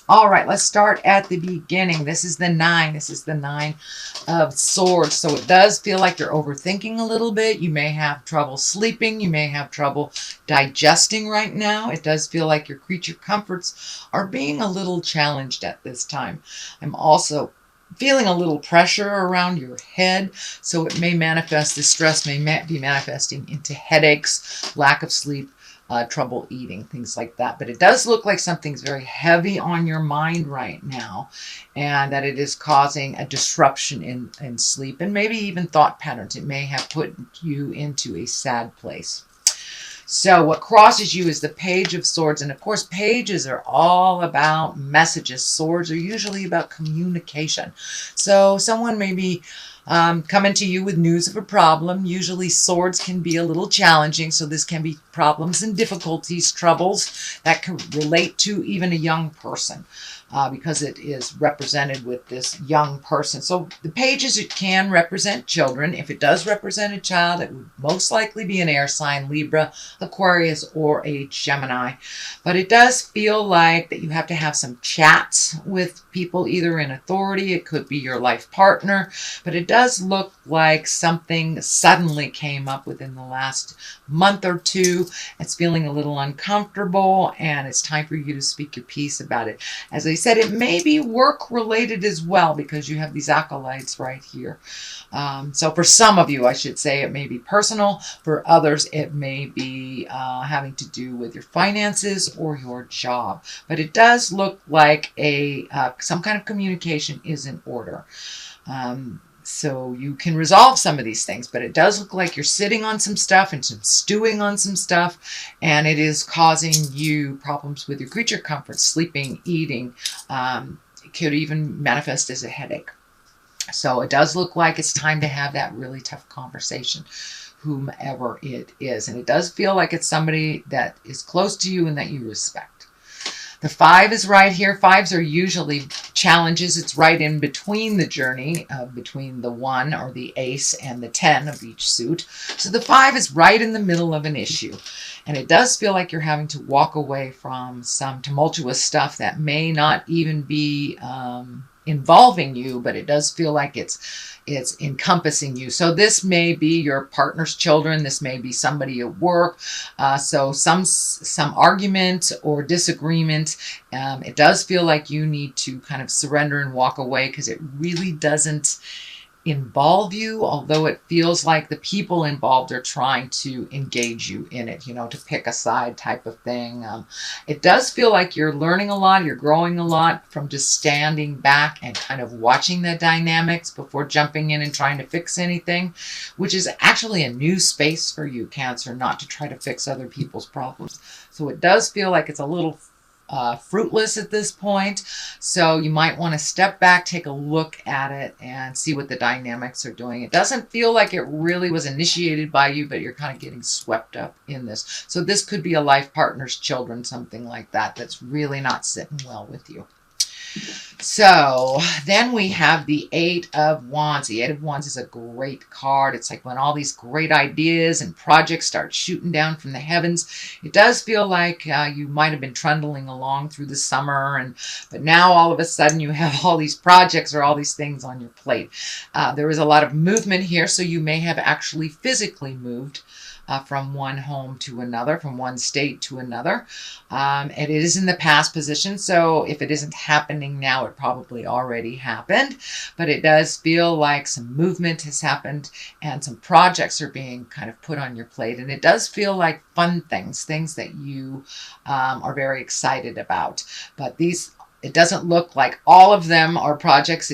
All right, let's start at the beginning. This is the 9. This is the 9 of Swords. So it does feel like you're overthinking a little bit. You may have trouble sleeping. You may have trouble digesting right now. It does feel like your creature comforts are being a little challenged at this time. I'm also feeling a little pressure around your head, so it may manifest, the stress may be manifesting into headaches, lack of sleep, trouble eating, things like that. But it does look like something's very heavy on your mind right now, and that it is causing a disruption in sleep and maybe even thought patterns. It may have put you into a sad place. So what crosses you is the Page of Swords. And of course, pages are all about messages. Swords are usually about communication. So someone may be coming to you with news of a problem. Usually swords can be a little challenging. So this can be problems and difficulties, troubles that can relate to even a young person. Because it is represented with this young person. So the pages, it can represent children. If it does represent a child, it would most likely be an air sign, Libra, Aquarius, or a Gemini. But it does feel like that you have to have some chats with people, either in authority, it could be your life partner, but it does look like something suddenly came up within the last month or two. It's feeling a little uncomfortable, and it's time for you to speak your piece about it. As I said, it may be work related as well, because you have these acolytes right here. So for some of you, I should say, it may be personal. For others, it may be having to do with your finances or your job. But it does look like some kind of communication is in order. So you can resolve some of these things, but it does look like you're sitting on some stuff and some stewing on some stuff, and it is causing you problems with your creature comfort, sleeping, eating. It could even manifest as a headache. So it does look like it's time to have that really tough conversation, whomever it is. And it does feel like it's somebody that is close to you and that you respect. The 5 is right here. 5s are usually challenges. It's right in between the journey, between the 1 or the ace and the 10 of each suit. So the 5 is right in the middle of an issue. And it does feel like you're having to walk away from some tumultuous stuff that may not even be involving you, but it does feel like it's encompassing you. So this may be your partner's children. This may be somebody at work. So some argument or disagreement. It does feel like you need to kind of surrender and walk away, because it really doesn't involve you, although it feels like the people involved are trying to engage you in it, to pick a side type of thing. It does feel like you're learning a lot, you're growing a lot from just standing back and kind of watching the dynamics before jumping in and trying to fix anything, which is actually a new space for you, Cancer, not to try to fix other people's problems. So it does feel like it's a little fruitless at this point. So you might want to step back, take a look at it, and see what the dynamics are doing. It doesn't feel like it really was initiated by you, but you're kind of getting swept up in this. So this could be a life partner's children, something like that, that's really not sitting well with you. So then we have the 8 of Wands. The 8 of Wands is a great card. It's like when all these great ideas and projects start shooting down from the heavens. It does feel like you might have been trundling along through the summer, but now all of a sudden you have all these projects or all these things on your plate. There is a lot of movement here, so you may have actually physically moved from one home to another, from one state to another. It is in the past position, so if it isn't happening now, it probably already happened. But it does feel like some movement has happened and some projects are being kind of put on your plate. And it does feel like fun things that you are very excited about. But it doesn't look like all of them are projects.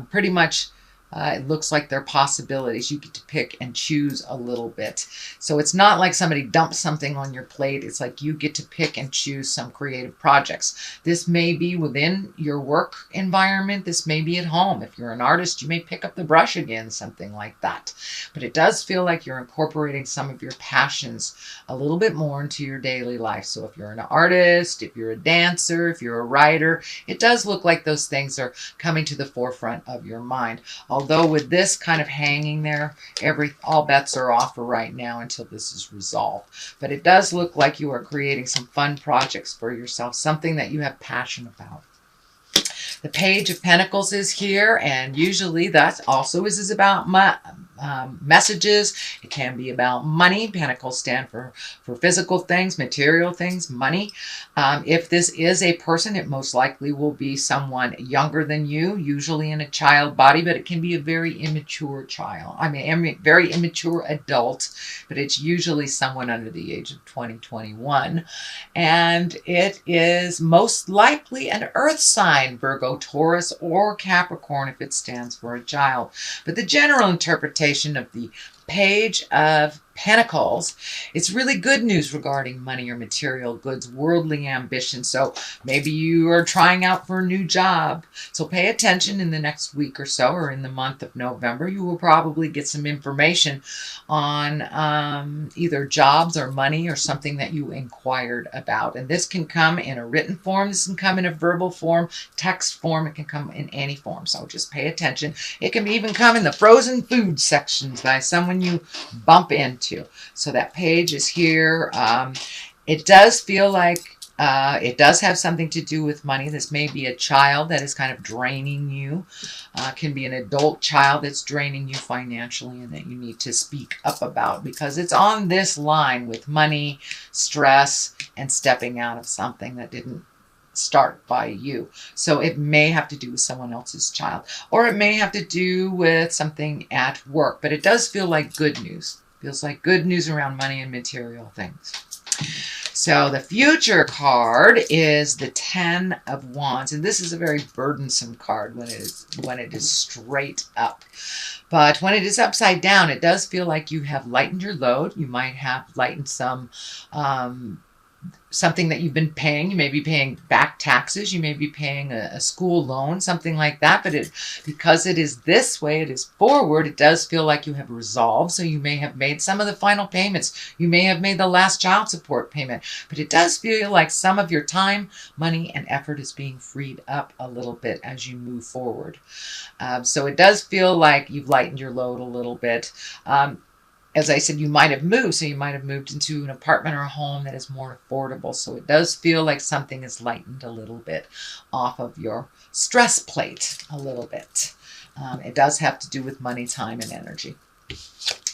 Pretty much it looks like they're possibilities. You get to pick and choose a little bit. So it's not like somebody dumps something on your plate. It's like you get to pick and choose some creative projects. This may be within your work environment. This may be at home. If you're an artist, you may pick up the brush again, something like that. But it does feel like you're incorporating some of your passions a little bit more into your daily life. So if you're an artist, if you're a dancer, if you're a writer, it does look like those things are coming to the forefront of your mind. Although with this kind of hanging there, all bets are off for right now until this is resolved. But it does look like you are creating some fun projects for yourself, something that you have passion about. The Page of Pentacles is here, and usually that also is about messages. It can be about money. Pentacles stand for physical things, material things, money. If this is a person, it most likely will be someone younger than you, usually in a child body, but it can be a very immature child. I mean, very immature adult, but it's usually someone under the age of 20, 21. And it is most likely an earth sign, Virgo, Taurus, or Capricorn if it stands for a child. But the general interpretation of the Page of Pentacles, it's really good news regarding money or material goods, worldly ambition. So maybe you are trying out for a new job. So pay attention in the next week or so, or in the month of November. You will probably get some information on either jobs or money or something that you inquired about. And this can come in a written form. This can come in a verbal form, text form. It can come in any form. So just pay attention. It can even come in the frozen food sections by someone you bump into. So that page is here. It does feel like it does have something to do with money. This may be a child that is kind of draining you. Can be an adult child that's draining you financially and that you need to speak up about, because it's on this line with money, stress, and stepping out of something that didn't start by you. So it may have to do with someone else's child, or it may have to do with something at work, but it does feel like good news. Feels like good news around money and material things. So the future card is the 10 of Wands, and this is a very burdensome card when it is straight up. But when it is upside down, it does feel like you have lightened your load. You might have lightened some something that you've been paying. You may be paying back taxes. You may be paying a school loan, something like that. But because it is this way, it is forward, it does feel like you have resolved. So you may have made some of the final payments. You may have made the last child support payment. But it does feel like some of your time, money, and effort is being freed up a little bit as you move forward. So it does feel like you've lightened your load a little bit. As I said, you might have moved. So you might have moved into an apartment or a home that is more affordable. So it does feel like something is lightened a little bit off of your stress plate a little bit. It does have to do with money, time, and energy.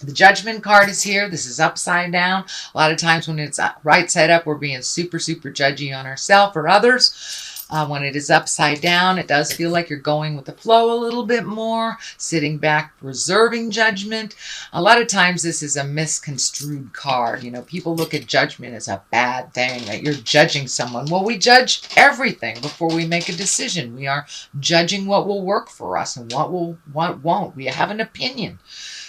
The Judgment card is here. This is upside down. A lot of times when it's right side up, we're being super, super judgy on ourselves or others. When it is upside down, it does feel like you're going with the flow a little bit more, sitting back, reserving judgment. A lot of times this is a misconstrued card. You know, people look at judgment as a bad thing, that you're judging someone. Well, we judge everything before we make a decision. We are judging what will work for us and what won't. We have an opinion.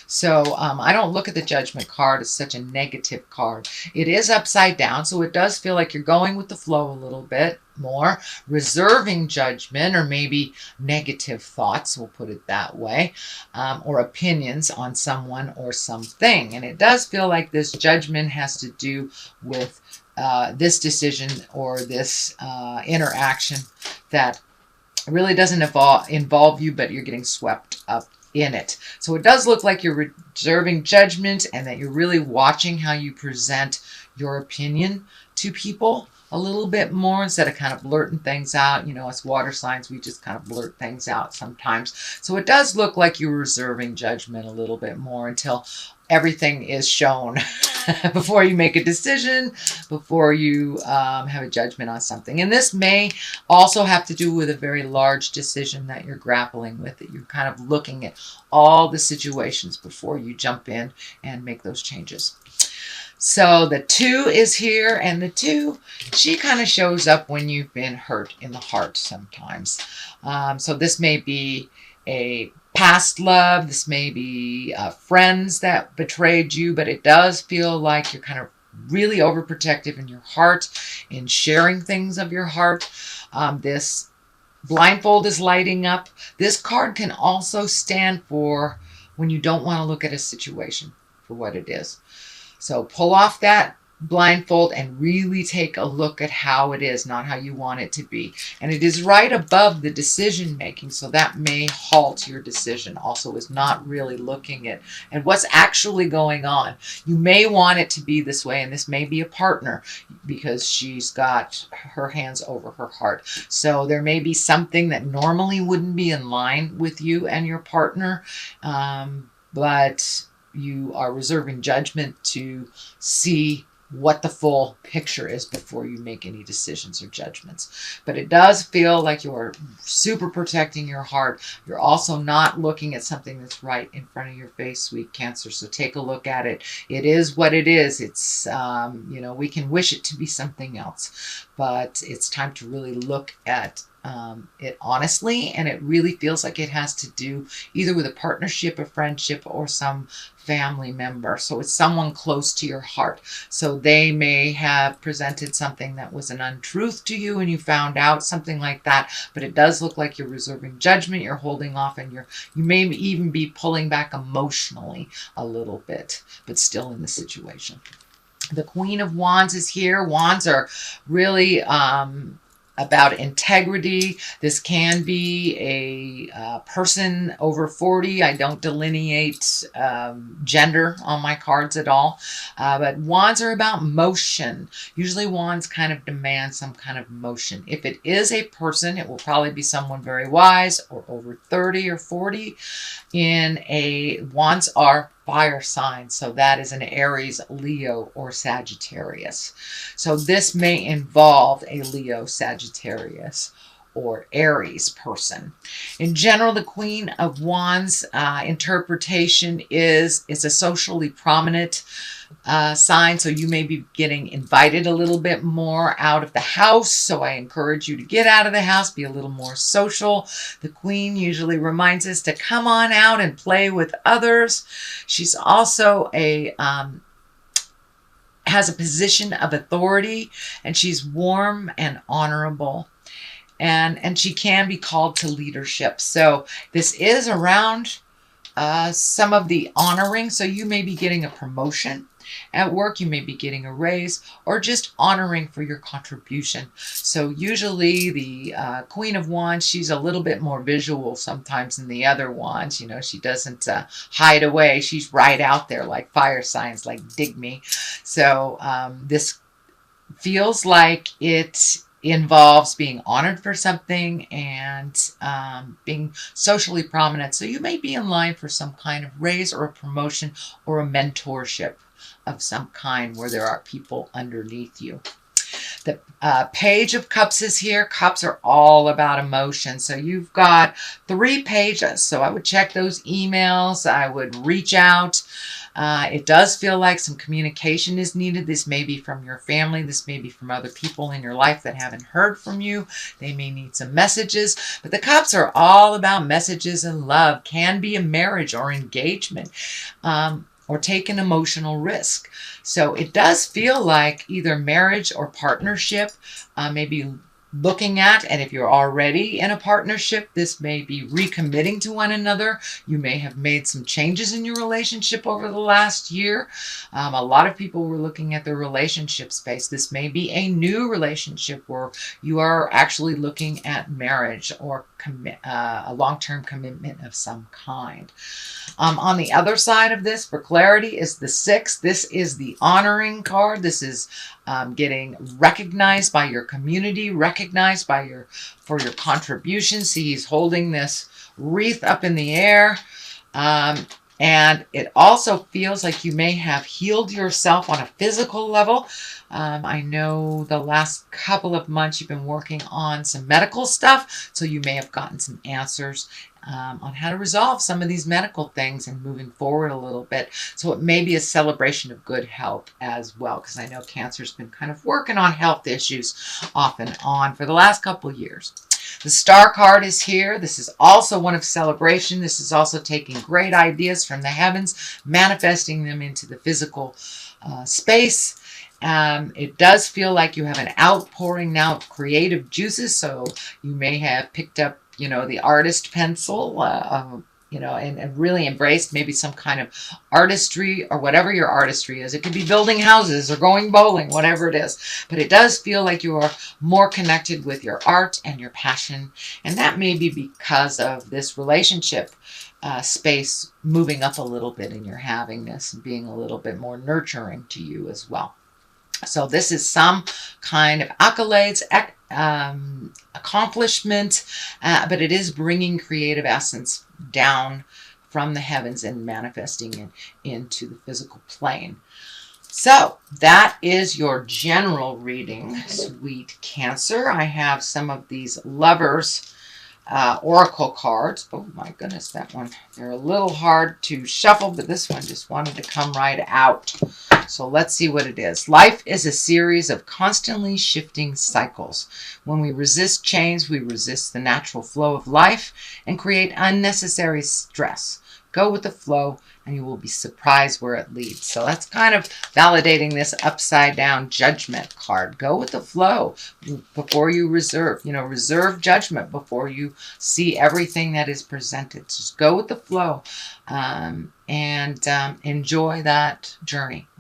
So I don't look at the Judgment card as such a negative card. It is upside down, so it does feel like you're going with the flow a little bit more, reserving judgment or maybe negative thoughts, we'll put it that way, or opinions on someone or something. And it does feel like this judgment has to do with this decision or this interaction that really doesn't involve you, but you're getting swept up in it. So it does look like you're reserving judgment and that you're really watching how you present your opinion to people a little bit more instead of kind of blurting things out. You know, as water signs, we just kind of blurt things out sometimes. So it does look like you're reserving judgment a little bit more until everything is shown before you make a decision, before you have a judgment on something. And this may also have to do with a very large decision that you're grappling with, that you're kind of looking at all the situations before you jump in and make those changes. So the 2 is here, and the 2, she kind of shows up when you've been hurt in the heart sometimes. So this may be a past love. This may be friends that betrayed you, but it does feel like you're kind of really overprotective in your heart, in sharing things of your heart. This blindfold is lighting up. This card can also stand for when you don't want to look at a situation for what it is. So pull off that blindfold and really take a look at how it is, not how you want it to be. And it is right above the decision making, so that may halt your decision. Also is not really looking at what's actually going on. You may want it to be this way, and this may be a partner because she's got her hands over her heart. So there may be something that normally wouldn't be in line with you and your partner, but you are reserving judgment to see what the full picture is before you make any decisions or judgments. But it does feel like you're super protecting your heart. You're also not looking at something that's right in front of your face, sweet Cancer. So take a look at it. It is what it is. It's, we can wish it to be something else, but it's time to really look at it honestly, and it really feels like it has to do either with a partnership, a friendship, or some family member. So it's someone close to your heart. So they may have presented something that was an untruth to you and you found out something like that, but it does look like you're reserving judgment, you're holding off, and you may even be pulling back emotionally a little bit, but still in the situation. The Queen of Wands is here. Wands are really about integrity. This can be a person over 40. I don't delineate gender on my cards at all. But wands are about motion. Usually wands kind of demand some kind of motion. If it is a person, it will probably be someone very wise or over 30 or 40. Wands are fire signs, so that is an Aries, Leo, or Sagittarius. So this may involve a Leo, Sagittarius, or Aries person. In general, the Queen of Wands interpretation is a socially prominent sign, so you may be getting invited a little bit more out of the house. So I encourage you to get out of the house, be a little more social. The Queen usually reminds us to come on out and play with others. She's also has a position of authority, and she's warm and honorable. And she can be called to leadership. So this is around some of the honoring. So you may be getting a promotion at work, you may be getting a raise, or just honoring for your contribution. So usually the Queen of Wands, she's a little bit more visual sometimes than the other wands. She doesn't hide away. She's right out there like fire signs, like dig me. So this feels like it involves being honored for something and being socially prominent. So you may be in line for some kind of raise or a promotion or a mentorship of some kind where there are people underneath you. The Page of Cups is here. Cups are all about emotion. So you've got 3 pages. So I would check those emails. I would reach out. It does feel like some communication is needed. This may be from your family. This may be from other people in your life that haven't heard from you. They may need some messages. But the Cups are all about messages and love. Can be a marriage or engagement. Or take an emotional risk. So it does feel like either marriage or partnership, maybe looking at, and if you're already in a partnership, this may be recommitting to one another. You may have made some changes in your relationship over the last year. A lot of people were looking at their relationship space. This may be a new relationship where you are actually looking at marriage or a long-term commitment of some kind. On the other side of this, for clarity, is the 6. This is the honoring card. This is getting recognized by your community, recognized for your contribution. See, he's holding this wreath up in the air. And it also feels like you may have healed yourself on a physical level. I know the last couple of months you've been working on some medical stuff, so you may have gotten some answers on how to resolve some of these medical things and moving forward a little bit. So it may be a celebration of good health as well, because I know Cancer's been kind of working on health issues off and on for the last couple of years. The Star card is here. This is also one of celebration. This is also taking great ideas from the heavens, manifesting them into the physical space. It does feel like you have an outpouring now of creative juices. So you may have picked up, the artist pencil and really embrace maybe some kind of artistry or whatever your artistry is. It could be building houses or going bowling, whatever it is. But it does feel like you are more connected with your art and your passion. And that may be because of this relationship space moving up a little bit in your havingness and being a little bit more nurturing to you as well. So this is some kind of accolades, accomplishment, but it is bringing creative essence down from the heavens and manifesting it into the physical plane. So that is your general reading, sweet Cancer. I have some of these lovers oracle cards. Oh my goodness, that one. They're a little hard to shuffle, but this one just wanted to come right out. So let's see what it is. Life is a series of constantly shifting cycles. When we resist change, we resist the natural flow of life and create unnecessary stress. Go with the flow and you will be surprised where it leads. So that's kind of validating this upside down judgment card. Go with the flow before you reserve judgment before you see everything that is presented. Just go with the flow and enjoy that journey.